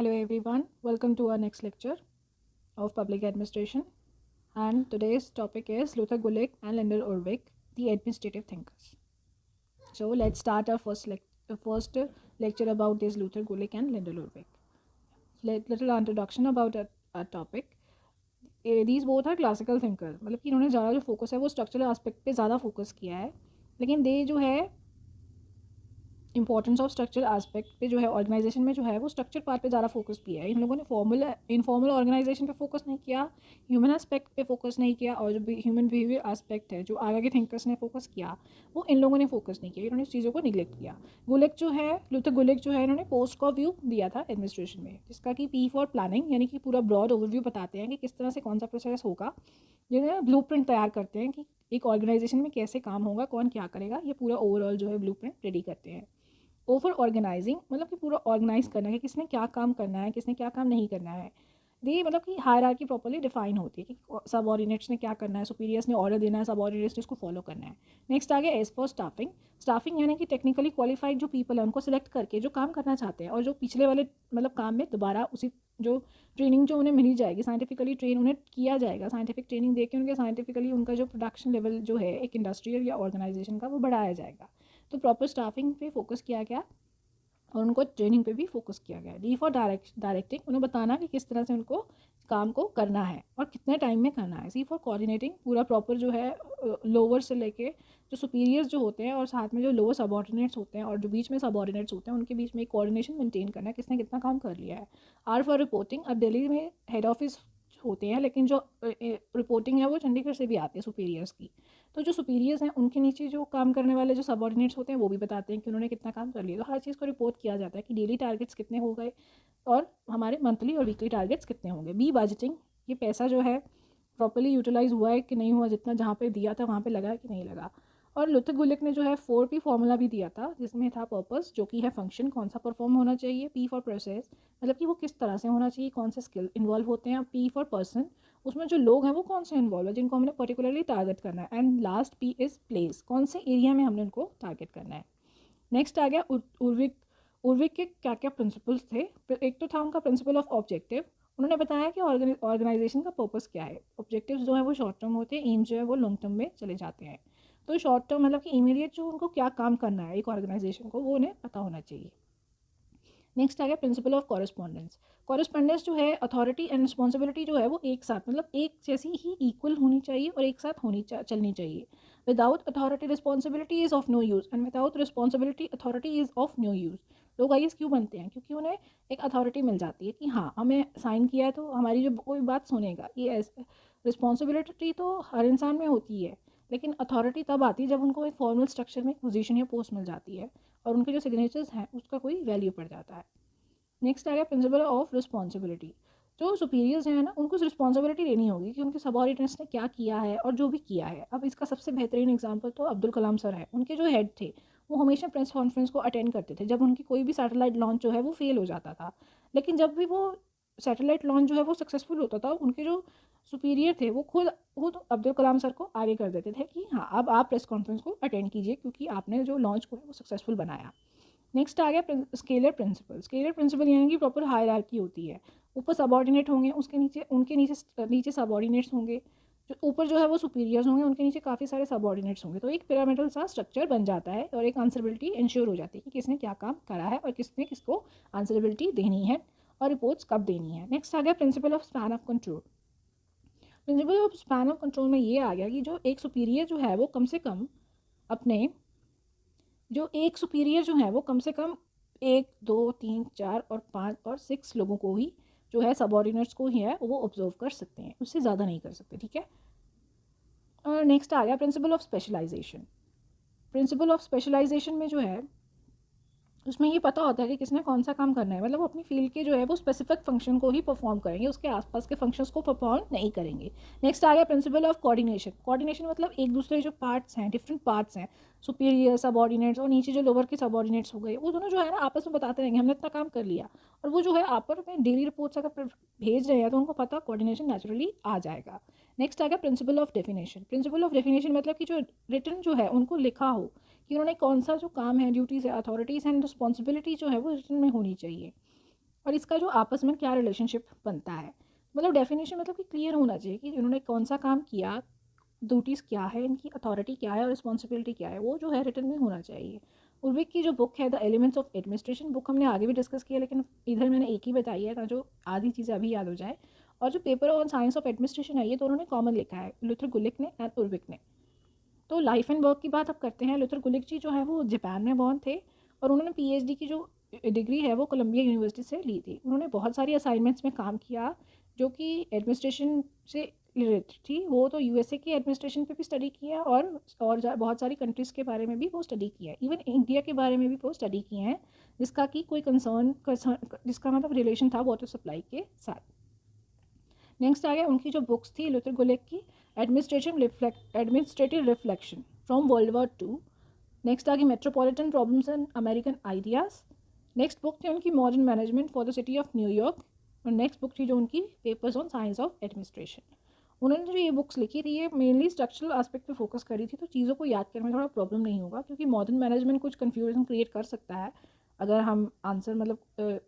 Hello everyone, welcome to our next lecture of Public Administration, and today's topic is Luther Gulick and Lyndall Urwick, the administrative thinkers. So let's start our first lecture about this Luther Gulick and Lyndall Urwick. Little introduction about our topic. These both are classical thinkers, मतलब कि इन्होंने ज़्यादा जो focus है वो structural aspect पे ज़्यादा focus किया है, लेकिन दे जो है इंपॉर्टेंस ऑफ स्ट्रक्चर एस्पेक्ट पे जो है ऑर्गेनाइजेशन में जो है वो स्ट्रक्चर पार्ट पे ज़्यादा फोकस किया है। इन लोगों ने इनफॉर्मल ऑर्गेनाइजेशन पे फोकस नहीं किया, ह्यूमन एस्पेक्ट पे फोकस नहीं किया, और जो ह्यूमन बिहेवियर एस्पेक्ट है जो आगे के थिंकर्स ने फोकस किया वो इन लोगों ने फोकस नहीं किया। इन्होंने इस चीज़ों को निगलेक्ट किया। गुलिक जो है, लूथर गुलिक जो है, इन्होंने पोस्ट का व्यू दिया था एडमिनिस्ट्रेशन में, जिसका कि पी फॉर प्लानिंग, यानी कि पूरा ब्रॉड ओवरव्यू बताते हैं कि किस तरह से कौन सा प्रोसेस होगा, जिन्हें ब्लूप्रिंट तैयार करते हैं कि एक ऑर्गेनाइजेशन में कैसे काम होगा, कौन क्या करेगा, ये पूरा ओवरऑल जो है ब्लूप्रिंट रेडी करते हैं। ओवर ऑर्गेनाइजिंग मतलब कि पूरा ऑर्गेनाइज करना है, किसने क्या काम करना है, किसने क्या काम नहीं करना है। ये मतलब कि हायरार्की प्रॉपर्ली डिफाइन होती है कि सबऑर्डिनेट्स ने क्या करना है, सुपीरियर्स ने ऑर्डर देना है, सबऑर्डिनेट्स ने उसको फॉलो करना है। नेक्स्ट आ गया एज फॉर स्टाफिंग। स्टाफिंग यानी कि टेक्निकली क्वालिफाइड जो पीपल है उनको सिलेक्ट करके जो काम करना चाहते हैं, और जो पिछले वाले मतलब काम में दोबारा उसी जो ट्रेनिंग जो उन्हें मिली जाएगी, साइंटिफिकली ट्रेन उन्हें किया जाएगा, साइंटिफिक ट्रेनिंग देके उनके साइंटिफिकली उनका जो प्रोडक्शन लेवल जो है एक इंडस्ट्रियल या ऑर्गेनाइजेशन का वो बढ़ाया जाएगा। तो प्रॉपर स्टाफिंग पे फोकस किया गया और उनको ट्रेनिंग पे भी फोकस किया गया है। डी फॉर डायरेक्टिंग, उन्हें बताना कि किस तरह से उनको काम को करना है और कितने टाइम में करना है। सी फॉर कोऑर्डिनेटिंग, पूरा प्रॉपर जो है लोअर से लेके जो सुपीरियर्स जो होते हैं और साथ में जो लोअर सबऑर्डिनेट्स होते हैं और जो बीच में सबऑर्डिनेट्स होते हैं उनके बीच में एक कोऑर्डिनेशन मेंटेन करना है, किसने कितना काम कर लिया है। आर फॉर रिपोर्टिंग, अब दिल्ली में हेड ऑफिस होते हैं, लेकिन जो रिपोर्टिंग है वो चंडीगढ़ से भी आती है सुपीरियर्स की। तो जो सुपीरियर्स हैं उनके नीचे जो काम करने वाले जो सबऑर्डिनेट्स होते हैं वो भी बताते हैं कि उन्होंने कितना काम कर लिया। तो हर चीज़ को रिपोर्ट किया जाता है कि डेली टारगेट्स कितने हो गए और हमारे मंथली और वीकली टारगेट्स कितने होंगे। बी बजटिंग, ये पैसा जो है प्रॉपर्ली यूटिलाइज हुआ है कि नहीं हुआ, जितना जहाँ पे दिया था वहाँ पे लगा है कि नहीं लगा। और लुथर गुलिक ने जो है 4P फॉर्मूला भी दिया था, जिसमें था पर्पस जो कि है फंक्शन, कौन सा परफॉर्म होना चाहिए। P फॉर प्रोसेस, मतलब कि वो किस तरह से होना चाहिए, कौन से स्किल इन्वॉल्व होते हैं। P फॉर पर्सन, उसमें जो लोग हैं वो कौन से इन्वॉल्व है जिनको हमने पर्टिकुलरली टारगेट करना है। And last P is place, कौन से एरिया में हमने उनको टारगेट करना है। नेक्स्ट आ गया उर्विक के क्या क्या प्रिंसिपल्स थे। एक तो था उनका प्रिंसिपल ऑफ ऑब्जेक्टिव। उन्होंने बताया कि ऑर्गेनाइजेशन का पर्पस क्या है। ऑब्जेक्टिव्स जो है वो शॉर्ट टर्म होते हैं, एम जो है वो लॉन्ग टर्म में चले जाते हैं। तो शॉर्ट टर्म मतलब कि इमीडिएट जो उनको क्या काम करना है एक ऑर्गेनाइजेशन को, वो उन्हें पता होना चाहिए। नेक्स्ट आ गया प्रिंसिपल ऑफ कॉरेस्पॉन्डेंस। कॉरेस्पॉन्डेंस जो है अथॉरिटी एंड रिस्पॉन्सिबिलिटी जो है वो एक साथ मतलब एक जैसी ही इक्वल होनी चाहिए और एक साथ चलनी चाहिए। Without authority responsibility is of no use and without responsibility authority is of no use. लोग आईएएस क्यों बनते हैं? क्योंकि उन्हें एक अथॉरिटी मिल जाती है कि हाँ हमें साइन किया है तो हमारी जो कोई बात सुनेगा। ये रिस्पॉन्सिबिलिटी तो हर इंसान में होती है, लेकिन अथॉरिटी तब आती है जब उनको एक फॉर्मल स्ट्रक्चर में पोजीशन या पोस्ट मिल जाती है और उनके जो सिग्नेचर्स हैं उसका कोई वैल्यू पड़ जाता है। नेक्स्ट आ गया प्रिंसिपल ऑफ रिस्पॉन्सिबिलिटी। जो सुपीरियर्स हैं ना उनको रिस्पॉन्सिबिलिटी लेनी होगी कि उनके सबऑर्डिनेट्स ने क्या किया है और जो भी किया है। अब इसका सबसे बेहतरीन एग्जांपल तो अब्दुल कलाम सर है। उनके जो हेड थे वो हमेशा प्रेस कॉन्फ्रेंस को अटेंड करते थे जब उनकी कोई भी सैटेलाइट लॉन्च जो है वो फेल हो जाता था, लेकिन जब भी वो सैटेलाइट लॉन्च जो है वो सक्सेसफुल होता था उनके जो सुपीरियर थे वो खुद अब्दुल कलाम सर को आगे कर देते थे कि हाँ अब आप प्रेस कॉन्फ्रेंस को अटेंड कीजिए क्योंकि आपने जो लॉन्च को है वो सक्सेसफुल बनाया। नेक्स्ट आ गया स्केलर प्रिंसिपल। स्केलर प्रिंसिपल यानी कि प्रॉपर हायरार्की होती है। ऊपर सबऑर्डिनेट होंगे, उसके नीचे उनके नीचे सबऑर्डिनेट्स होंगे, जो ऊपर जो है वो सुपीरियर्स होंगे, उनके नीचे काफ़ी सारे सबऑर्डिनेट्स होंगे। तो एक पिरामिडल सा स्ट्रक्चर बन जाता है और एक आंसरेबिलिटी इंश्योर हो जाती है कि किसने क्या काम करा है और किसने किसको आंसरेबिलिटी देनी है और रिपोर्ट्स कब देनी है। नेक्स्ट आ गया principle of span of control. Principle of span of control में ये आ गया कि जो एक सुपीरियर जो है वो कम से कम अपने जो एक सुपीरियर जो है वो कम से कम 1 2 3 4 और 5 और 6 लोगों को ही जो है सबऑर्डिनेट्स को ही है वो ऑब्जर्व कर सकते हैं, उससे ज़्यादा नहीं कर सकते। ठीक है। और नेक्स्ट आ गया principle of specialization. Principle of specialization में जो है उसमें ये पता होता है कि किसने कौन सा काम करना है, मतलब वो अपनी फील्ड के जो है वो स्पेसिफिक फंक्शन को ही परफॉर्म करेंगे, उसके आसपास के फंक्शंस को परफॉर्म नहीं करेंगे। नेक्स्ट आ गया प्रिंसिपल ऑफ कोऑर्डिनेशन। कोऑर्डिनेशन मतलब एक दूसरे जो पार्ट्स हैं, डिफरेंट पार्ट्स हैं, सुपीरियर सबऑर्डिनेट्स और नीचे जो लोअर के सबऑर्डिनेट्स हो गए, वो दोनों जो है ना आपस में बताते रहेंगे हमने इतना काम कर लिया, और वो जो है आपस में डेली रिपोर्ट्स अगर भेज रहे हैं तो उनको पता कोऑर्डिनेशन नेचुरली आ जाएगा। नेक्स्ट आ गया principle of definition. Principle of definition मतलब कि जो रिटर्न जो है उनको लिखा हो कि उन्होंने कौन सा जो काम है, ड्यूटीज़ है, अथॉरिटीज़ एंड रिस्पॉन्सिबिलिटी जो है वो रिटर्न में होनी चाहिए। और इसका जो आपस में क्या रिलेशनशिप बनता है, मतलब डेफिनेशन मतलब कि क्लियर होना चाहिए कि इन्होंने कौन सा काम किया, ड्यूटीज़ क्या है, इनकी अथॉरिटी क्या है और रिस्पॉन्सिबिलिटी क्या है, वो जो है रिटर्न में होना चाहिए। उर्विक की जो बुक है the elements of administration, book हमने आगे भी डिस्कस किया लेकिन इधर मैंने एक ही बताई है, जो आधी चीज़ें अभी याद हो जाए। और जो paper on science of administration है ये दोनों ने कॉमन लिखा है, लुथर गुलिक ने एंड उर्विक ने। तो लाइफ एंड वर्क की बात अब करते हैं। लुथर गुलिक जी जो है वो जापान में बॉर्न थे और उन्होंने पीएचडी की जो डिग्री है वो कोलंबिया यूनिवर्सिटी से ली थी। उन्होंने बहुत सारी असाइनमेंट्स में काम किया जो कि एडमिनिस्ट्रेशन से रिलेटेड थी। वो तो यूएसए की एडमिनिस्ट्रेशन पे भी स्टडी किया और बहुत सारी कंट्रीज़ के बारे में भी वो स्टडी किया है, इवन इंडिया के बारे में भी वो स्टडी किए हैं जिसका कि कोई कंसर्न जिसका मतलब रिलेशन था वाटर सप्लाई के साथ। नेक्स्ट आ गया उनकी जो बुक्स थी लुथर गुलिक की, administrative reflection from world war two. Next आ गई metropolitan problems and American ideas. Next book थी उनकी modern management for the city of न्यूयॉर्क। और नेक्स्ट बुक थी जो उनकी papers on science of administration. उन्होंने जो ये बुक्स लिखी थी ये मेनली स्ट्रक्चरल एस्पेक्ट पे फोकस करी थी, तो चीज़ों को याद करने में थोड़ा प्रॉब्लम नहीं होगा क्योंकि मॉडर्न मैनेजमेंट कुछ कन्फ्यूजन क्रिएट कर सकता है अगर हम आंसर मतलब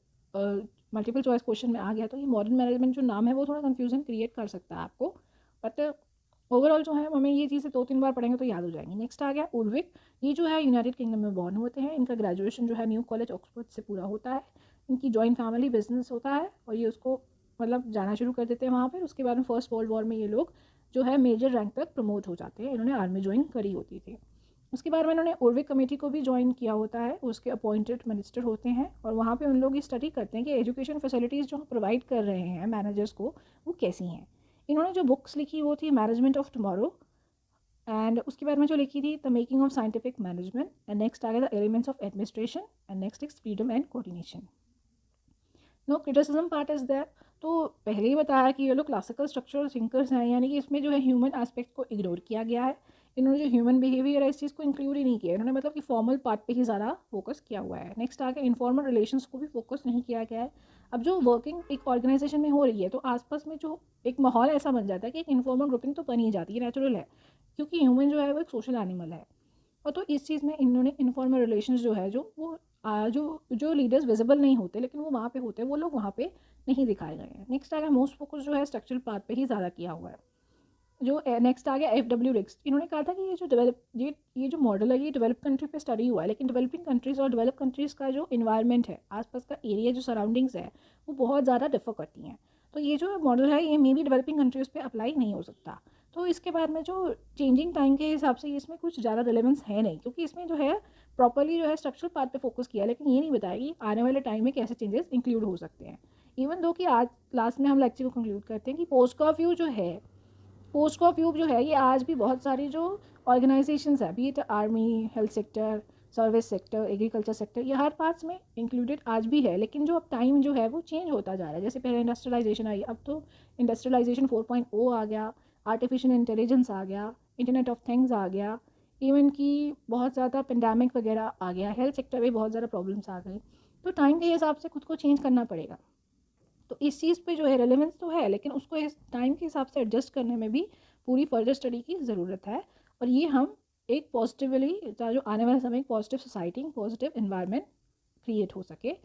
मल्टीपल चॉइस क्वेश्चन में आ गया तो ये मॉडर्न मैनेजमेंट जो नाम है वो थोड़ा कन्फ्यूजन क्रिएट कर सकता है आपको, बट ओवरऑल जो है हमें ये चीज़ें 2-3 बार पढ़ेंगे तो याद हो जाएंगी। नेक्स्ट आ गया उर्विक, ये जो है यूनाइटेड किंगडम में बॉर्न होते हैं, इनका ग्रेजुएशन जो है न्यू कॉलेज ऑक्सफोर्ड से पूरा होता है, इनकी जॉइंट फैमिली बिजनेस होता है और ये उसको मतलब जाना शुरू कर देते हैं वहाँ पर। उसके बाद में फर्स्ट वर्ल्ड वॉर में ये लोग जो है मेजर रैंक तक प्रमोट हो जाते हैं, इन्होंने आर्मी ज्वाइन करी होती थी। उसके बाद में इन्होंने उर्विक कमेटी को भी ज्वाइन किया होता है, उसके अपॉइंटेड मिनिस्टर होते हैं और वहाँ पे उन लोग ये स्टडी करते हैं कि एजुकेशन फैसिलिटीज़ जो प्रोवाइड कर रहे हैं मैनेजर्स को वो कैसी हैं। इन्होंने जो बुक्स लिखी वो थी मैनेजमेंट ऑफ टुमारो एंड उसके बाद में जो लिखी थी the making of scientific management and next आ गया the elements of administration and next is freedom and coordination. No criticism part is that, तो पहले ही बताया कि ये लोग क्लासिकल स्ट्रक्चरल थिंकर्स हैं, यानी कि इसमें जो है ह्यूमन एस्पेक्ट को इग्नोर किया गया है। इन्होंने जो ह्यूमन बिहेवियर है इस चीज़ को इंक्लूड ही नहीं किया, इन्होंने मतलब कि फॉर्मल पार्ट पे ही ज़्यादा फोकस किया हुआ है। नेक्स्ट आगे इनफॉर्मल रिलेशंस को भी फोकस नहीं किया गया है। अब जो वर्किंग एक ऑर्गेनाइजेशन में हो रही है तो आसपास में जो एक माहौल ऐसा बन जाता है कि एक इनफॉर्मल ग्रुपिंग तो बन ही जाती है, नेचुरल है क्योंकि ह्यूमन जो है वो एक सोशल एनिमल है। और तो इस चीज़ में इन्होंने इनफॉर्मल रिलेशंस जो है जो वो जो लीडर्स विजिबल नहीं होते लेकिन वो वहाँ पे होते हैं वो लोग वहाँ पे नहीं दिखाए गए हैं। नेक्स्ट आ गया मोस्ट फोकस जो है स्ट्रक्चरल पार्ट पे ही ज़्यादा किया हुआ है। जो नेक्स्ट आ गया FW रिक्स, इन्होंने कहा था कि ये जो मॉडल है ये डेवलप कंट्री पे स्टडी हुआ है लेकिन डेवलपिंग कंट्रीज़ और डेवलप कंट्रीज़ का जो इन्वायरमेंट है आसपास का एरिया जो सराउंडिंग्स है वो बहुत ज़्यादा डिफर करती हैं। तो ये जो मॉडल है ये मे बी डेवलपिंग कंट्रीज़ पे अप्लाई नहीं हो सकता। तो इसके बाद में जो चेंजिंग टाइम के हिसाब से इसमें कुछ ज़्यादा रिलेवेंस है नहीं क्योंकि इसमें जो है प्रॉपरली जो है स्ट्रक्चरल पार्ट पे फोकस किया लेकिन ये नहीं बताया कि आने वाले टाइम में कैसे चेंजेस इंक्लूड हो सकते हैं। इवन दो कि आज लास्ट में हम लेक्चर को कंक्लूड करते हैं कि पोस्ट ऑफ व्यू जो है ये आज भी बहुत सारी जो ऑर्गेनाइजेशंस है B it army, health sector, service sector, agriculture sector, ये हर पार्ट्स में इंक्लूडेड आज भी है। लेकिन जो अब टाइम जो है वो चेंज होता जा रहा है, जैसे पहले इंडस्ट्रियलाइजेशन आई, अब तो इंडस्ट्रियलाइजेशन 4.0 आ गया, आर्टिफिशियल इंटेलिजेंस आ गया, इंटरनेट ऑफ थिंग्स आ गया, इवन की बहुत ज़्यादा पेंडेमिक वगैरह आ गया, हेल्थ सेक्टर में बहुत ज़्यादा प्रॉब्लम्स आ गई। तो टाइम के हिसाब से खुद को चेंज करना पड़ेगा। तो इस चीज़ पे जो है रेलेवेंस तो है लेकिन उसको इस टाइम के हिसाब से एडजस्ट करने में भी पूरी फर्दर स्टडी की ज़रूरत है। और ये हम एक पॉजिटिवली जो आने वाले समय positive society, positive environment create हो सके,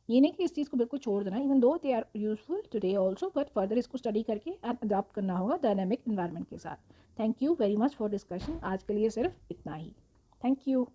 ये नहीं कि इस चीज़ को बिल्कुल छोड़ देना, even though they are useful today also, but further इसको स्टडी करके एंड अडॉप्ट करना होगा डायनेमिक इन्वायरमेंट के साथ। Thank you very much for discussion, आज के लिए सिर्फ इतना ही। Thank you.